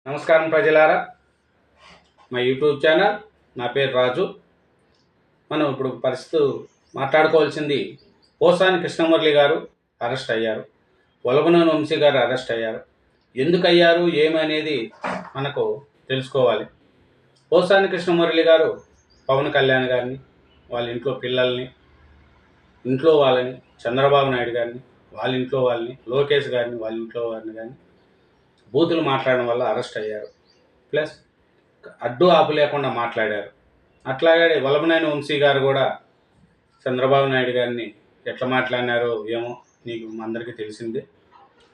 నమస్కారం ప్రజలారా, మా యూట్యూబ్ ఛానల్. నా పేరు రాజు. మనం ఇప్పుడు పరిస్థితి మాట్లాడుకోవాల్సింది, పోసాని కృష్ణమురళి గారు అరెస్ట్ అయ్యారు, వలభనేని వంశీ గారు అరెస్ట్ అయ్యారు. ఎందుకు అయ్యారు ఏమనేది మనకు తెలుసుకోవాలి. పోసాని కృష్ణమురళి గారు పవన్ కళ్యాణ్ గారిని, వాళ్ళ ఇంట్లో పిల్లల్ని, ఇంట్లో వాళ్ళని, చంద్రబాబు నాయుడు గారిని, వాళ్ళ ఇంట్లో వాళ్ళని, లోకేష్ గారిని, వాళ్ళ ఇంట్లో వారిని కానీ బూతులు మాట్లాడడం వల్ల అరెస్ట్ అయ్యారు. ప్లస్ అడ్డు ఆపు లేకుండా మాట్లాడారు. అట్లాగే వలభనేని వంశీ గారు కూడా చంద్రబాబు నాయుడు గారిని ఎట్లా మాట్లాడినారో ఏమో నీకు అందరికీ తెలిసిందే.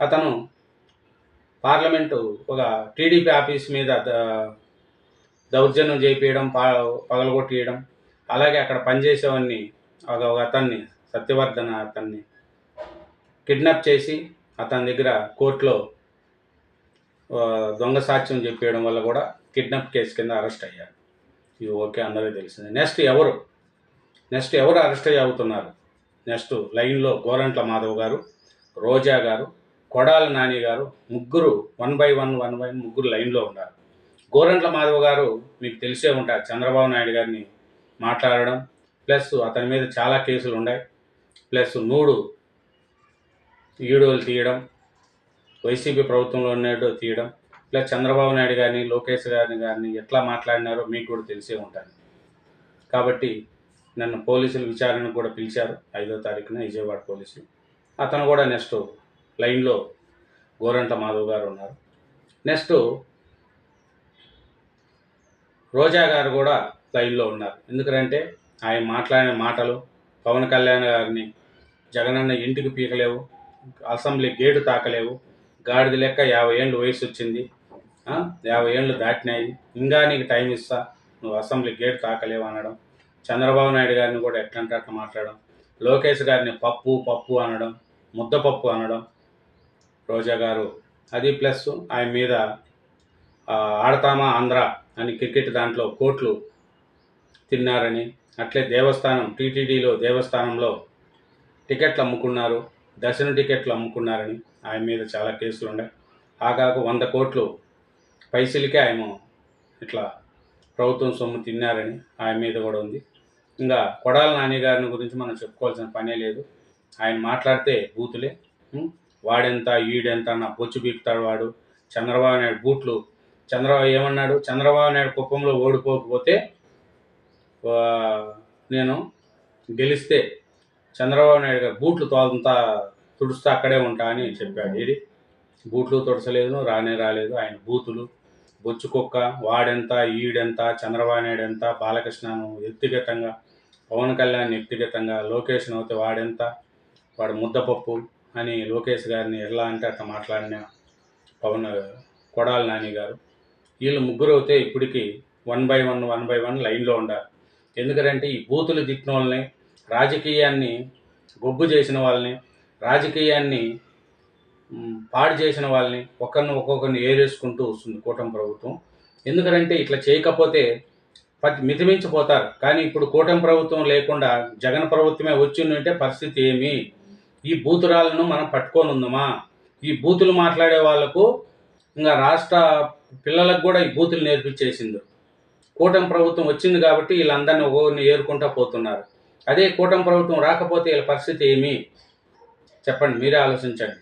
అతను పార్లమెంటు ఒక టీడీపీ ఆఫీస్ మీద దౌర్జన్యం చేయించడం, పగలగొట్టియడం, అలాగే అక్కడ పనిచేసేవాడిని ఒక అతన్ని సత్యవర్ధన అతన్ని కిడ్నాప్ చేసి అతని దగ్గర కోర్టులో దొంగ సాక్ష్యం చెప్పేయడం వల్ల కూడా కిడ్నాప్ కేసు కింద అరెస్ట్ అయ్యారు. ఇది ఓకే, అందరికీ తెలిసింది. నెక్స్ట్ ఎవరు అరెస్ట్ అవుతున్నారు? నెక్స్ట్ లైన్లో గోరంట్ల మాధవ్ గారు, రోజా గారు, కొడాల నాని గారు, ముగ్గురు వన్ బై వన్ ముగ్గురు లైన్లో ఉన్నారు. గోరంట్ల మాధవ్ గారు మీకు తెలిసే ఉంటారు, చంద్రబాబు నాయుడు గారిని మాట్లాడడం, ప్లస్ అతని మీద చాలా కేసులు ఉన్నాయి, ప్లస్ వీడియోలు తీయడం, వైసీపీ ప్రభుత్వంలో ఉన్నట్టు తీయడం, ప్లస్ చంద్రబాబు నాయుడు గారిని, లోకేష్ గారిని ఎట్లా మాట్లాడినారో మీకు కూడా తెలిసే ఉంటుంది. కాబట్టి నన్ను పోలీసులు విచారణకు కూడా పిలిచారు 5వ తారీఖున విజయవాడ పోలీసులు. అతను కూడా నెక్స్ట్ లైన్లో గోరంట్ల మాధవ్ గారు ఉన్నారు. నెక్స్ట్ రోజా గారు కూడా లైన్లో ఉన్నారు. ఎందుకంటే ఆయన మాట్లాడిన మాటలు, పవన్ కళ్యాణ్ గారిని జగనన్న ఇంటికి పీకలేవు, అసెంబ్లీ గేటు తాకలేవు, గాడిద లెక్క 50 ఏళ్ళు వయసు వచ్చింది, 50 ఏళ్ళు దాటినాయి, ఇంకా నీకు టైం ఇస్తా, నువ్వు అసెంబ్లీ గేటు తాకలేవు అనడం, చంద్రబాబు నాయుడు గారిని కూడా ఎట్లంటే అట్లా మాట్లాడడం, లోకేష్ గారిని పప్పు అనడం, ముద్దపప్పు అనడం రోజా గారు. అది ప్లస్ ఆయన మీద ఆడతామా ఆంధ్ర అని క్రికెట్ దాంట్లో కోట్లు తిన్నారని, అట్లే దేవస్థానం టీటీడీలో దేవస్థానంలో టికెట్లు అమ్ముకున్నారు, దర్శన టికెట్లు అమ్ముకున్నారని ఆయన మీద చాలా కేసులు ఉన్నాయి. ఆగాకు 100 కోట్లు పైసలకే ఆయన ఇట్లా ప్రభుత్వం సొమ్ము తిన్నారని ఆయన మీద కూడా ఉంది. ఇంకా కొడాల నాని గారిని గురించి మనం చెప్పుకోవాల్సిన పనే లేదు. ఆయన మాట్లాడితే బూతులే. వాడెంత ఈడెంత నా బొచ్చు బీకుతాడు వాడు. చంద్రబాబు నాయుడు బూట్లు, చంద్రబాబు ఏమన్నాడు, చంద్రబాబు నాయుడు కుప్పంలో ఓడిపోకపోతే నేను గెలిస్తే చంద్రబాబు నాయుడు గారు బూట్లు తోలంతా తుడుస్తా అక్కడే ఉంటా అని చెప్పాడు. ఇది బూట్లు తుడసలేదు, రాలేదు. ఆయన బూతులు, బొచ్చు కుక్క, వాడెంత ఈడెంత, చంద్రబాబు నాయుడు ఎంత, బాలకృష్ణను వ్యక్తిగతంగా, పవన్ కళ్యాణ్ వ్యక్తిగతంగా, లోకేష్ అవుతే వాడెంత, వాడు ముద్దపప్పు అని లోకేష్ గారిని ఎలా అంటే అట్లా మాట్లాడిన కొడాల నాని గారు. వీళ్ళు ముగ్గురు అయితే ఇప్పటికీ వన్ బై వన్ లైన్లో ఉండాలి. ఎందుకంటే ఈ బూతులు తిట్టిన వాళ్ళని, రాజకీయాన్ని గొబ్బు చేసిన వాళ్ళని, రాజకీయాన్ని పాడు చేసిన వాళ్ళని ఒక్కొక్కరిని ఏరేసుకుంటూ వస్తుంది కూటమి ప్రభుత్వం. ఎందుకంటే ఇట్లా చేయకపోతే మితిమించిపోతారు. కానీ ఇప్పుడు కూటమి ప్రభుత్వం లేకుండా జగన్ ప్రభుత్వమే వచ్చి ఉంటే పరిస్థితి ఏమి? ఈ బూతురాలను మనం పట్టుకొని ఉందామా? ఈ బూతులు మాట్లాడే వాళ్లకు ఇంకా రాష్ట్ర పిల్లలకు కూడా ఈ బూతులు నేర్పించేసింది. కూటమి ప్రభుత్వం వచ్చింది కాబట్టి వీళ్ళందరినీ ఒక్కొక్కరిని ఏరుకుంటూ పోతున్నారు. అదే కూటమి ప్రభుత్వం రాకపోతే వీళ్ళ పరిస్థితి ఏమి చెప్పండి, మీరే ఆలోచించండి.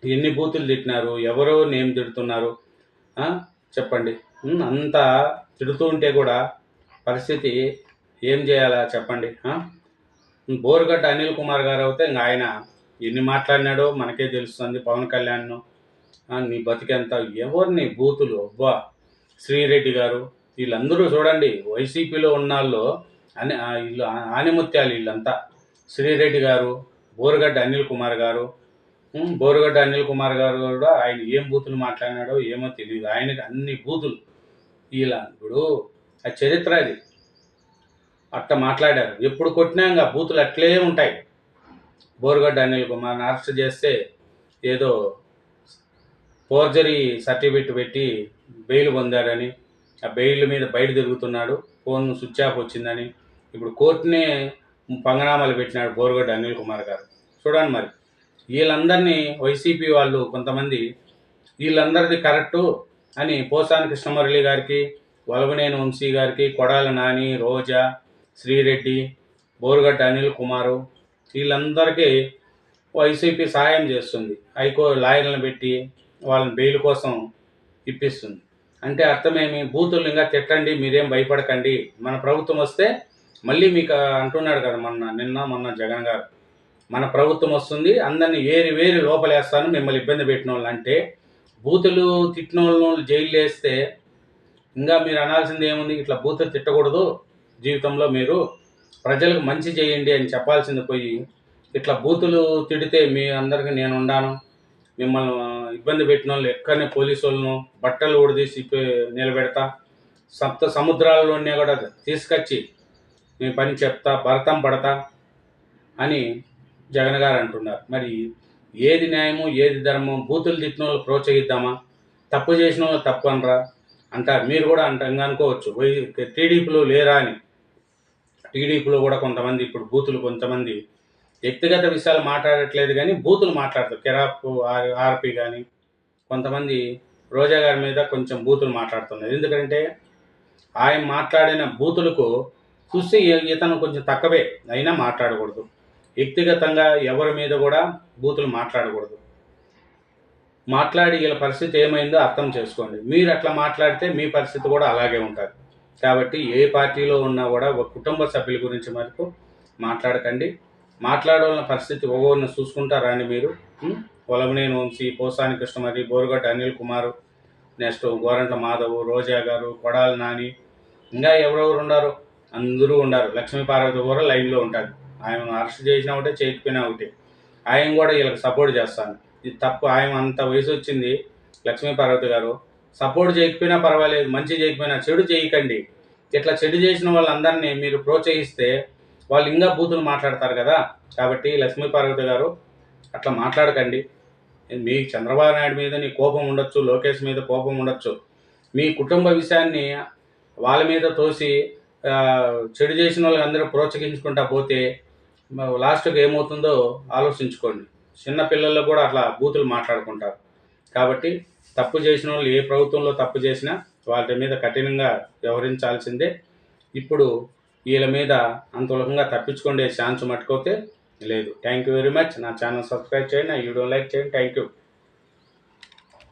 ఎన్ని బూతులు తిట్టినారు, ఎవరో నేమ్ తిడుతున్నారు చెప్పండి. అంతా తిడుతూ ఉంటే కూడా పరిస్థితి ఏం చేయాలా చెప్పండి. బోరుగడ్డ అనిల్ కుమార్ గారు అయితే ఇంకా ఆయన ఎన్ని మాట్లాడినాడో మనకే తెలుస్తుంది. పవన్ కళ్యాణ్ నీ బతికెంత, ఎవరిని బూతులు, అబ్బా శ్రీరెడ్డి గారు, వీళ్ళందరూ చూడండి వైసీపీలో ఉన్నాళ్ళు వీళ్ళు ఆనిముత్యాలు వీళ్ళంతా. శ్రీరెడ్డి గారు, బోరుగడ్డ అనిల్ కుమార్ గారు కూడా ఆయన ఏం బూతులు మాట్లాడినాడో ఏమో తెలియదు. ఆయనకి అన్ని బూతులు. వీళ్ళ ఇప్పుడు ఆ చరిత్ర అది అట్ట మాట్లాడారు. ఎప్పుడు కొట్టినా ఇంకా బూతులు అట్లే ఉంటాయి. బోరుగడ్డ అనిల్ కుమార్ని అరెస్ట్ చేస్తే ఏదో ఫోర్జరీ సర్టిఫికెట్ పెట్టి బెయిల్ పొందాడని, ఆ బెయిల్ మీద బయట తిరుగుతున్నాడు, ఫోన్ స్విచ్ ఆఫ్ వచ్చిందని ఇప్పుడు కోర్టునే పంగనామాలు పెట్టినాడు బోరుగడ్డ అనిల్ కుమార్ గారు. చూడండి మరి వీళ్ళందరినీ వైసీపీ వాళ్ళు కొంతమంది వీళ్ళందరిది కరెక్టు, అని పోసాని కృష్ణమురళి గారికి, వలభనేని వంశీ గారికి, కొడాలి నాని, రోజా, శ్రీరెడ్డి, బోరుగడ్డ అనిల్ కుమారు వీళ్ళందరికీ వైసీపీ సహాయం చేస్తుంది. లాయర్లను పెట్టి వాళ్ళని బెయిల్ కోసం ఇప్పిస్తుంది. అంటే అర్థమేమి? బూతులు ఇంకా తిట్టండి, మీరేం భయపడకండి, మన ప్రభుత్వం వస్తే మళ్ళీ మీకు అంటున్నాడు కదా మొన్న జగన్ గారు, మన ప్రభుత్వం వస్తుంది, అందరినీ వేరి లోపలేస్తాను మిమ్మల్ని ఇబ్బంది పెట్టిన వాళ్ళు. అంటే బూతులు తిట్టిన వాళ్ళు జైలు వేస్తే ఇంకా మీరు అనాల్సింది ఏముంది? ఇట్లా బూతులు తిట్టకూడదు, జీవితంలో మీరు ప్రజలకు మంచి చేయండి అని చెప్పాల్సింది పోయి ఇట్లా బూతులు తిడితే మీ అందరికీ నేను ఉండాను, మిమ్మల్ని ఇబ్బంది పెట్టిన వాళ్ళు ఎక్కడనే పోలీసు వాళ్ళను బట్టలు ఊడదీసి నిలబెడతా, సముద్రాలలోనే కూడా తీసుకొచ్చి మీ పని చెప్తా, భరతం పడతా అని జగన్ గారు అంటున్నారు. మరి ఏది న్యాయము, ఏది ధర్మం? బూతులు తిట్టిన వాళ్ళు ప్రోత్సహిద్దామా? తప్పు చేసిన వాళ్ళు తప్పు అనరా అంటారు. మీరు కూడా అనుకోవచ్చు టీడీపీలో లేరా అని. టీడీపీలో కూడా కొంతమంది ఇప్పుడు బూతులు, కొంతమంది వ్యక్తిగత విషయాలు మాట్లాడట్లేదు కానీ బూతులు మాట్లాడతారు. కెరాప్ ఆర్పి కానీ కొంతమంది రోజా గారి మీద కొంచెం బూతులు మాట్లాడుతున్నారు. ఎందుకంటే ఆయన మాట్లాడిన బూతులకు చూసి ఇతను కొంచెం తక్కువే అయినా మాట్లాడకూడదు. వ్యక్తిగతంగా ఎవరి మీద కూడా బూతులు మాట్లాడకూడదు. మాట్లాడి వీళ్ళ పరిస్థితి ఏమైందో అర్థం చేసుకోండి. మీరు అట్లా మాట్లాడితే మీ పరిస్థితి కూడా అలాగే ఉంటుంది. కాబట్టి ఏ పార్టీలో ఉన్నా కూడా ఒక కుటుంబ సభ్యుల గురించి మటుకు మాట్లాడకండి. మాట్లాడాలన్న పరిస్థితి ఒక్కొక్కరిని చూసుకుంటారండి మీరు. వలభనేని వంశీ, పోసాని కృష్ణమురళి, బోరుగడ్డ అనిల్ కుమారు, నెక్స్ట్ గోరంట్ల మాధవ్, రోజా గారు, కొడాలి నాని, ఇంకా ఎవరెవరు ఉన్నారు, అందరూ ఉన్నారు. లక్ష్మీపార్వతి కూడా లైన్లో ఉంటుంది. ఆయన అరెస్ట్ చేసినా ఒకటే, చేయకపోయినా ఒకటి. ఆయన కూడా వీళ్ళకి సపోర్ట్ చేస్తాను. ఇది తప్పు. ఆయన అంత వయసు వచ్చింది లక్ష్మీపార్వతి గారు, సపోర్ట్ చేయకపోయినా పర్వాలేదు, మంచి చేయకపోయినా చెడు చేయకండి. ఇట్లా చెడు చేసిన వాళ్ళందరినీ మీరు ప్రోత్సహిస్తే వాళ్ళు ఇంకా బూతులు మాట్లాడతారు కదా. కాబట్టి లక్ష్మీపార్వతి గారు అట్లా మాట్లాడకండి. మీ చంద్రబాబు నాయుడు మీద నీ కోపం ఉండొచ్చు, లోకేష్ మీద కోపం ఉండొచ్చు, మీ కుటుంబ విషయాన్ని వాళ్ళ మీద తోసి చెడు చేసిన వాళ్ళకి అందరూ ప్రోత్సహించుకుంటా పోతే లాస్ట్కి ఏమవుతుందో ఆలోచించుకోండి. చిన్నపిల్లల్లో కూడా అట్లా బూతులు మాట్లాడుకుంటారు. కాబట్టి తప్పు చేసిన వాళ్ళు ఏ ప్రభుత్వంలో తప్పు చేసినా వాళ్ళ మీద కఠినంగా వ్యవహరించాల్సిందే. ఇప్పుడు వీళ్ళ మీద అంతలోకంగా తప్పించుకునే ఛాన్స్ మట్టుకోతే లేదు. Thank you very much. నా ఛానల్ సబ్స్క్రైబ్ చేయండి, నా వీడియో లైక్ చేయండి. Thank you.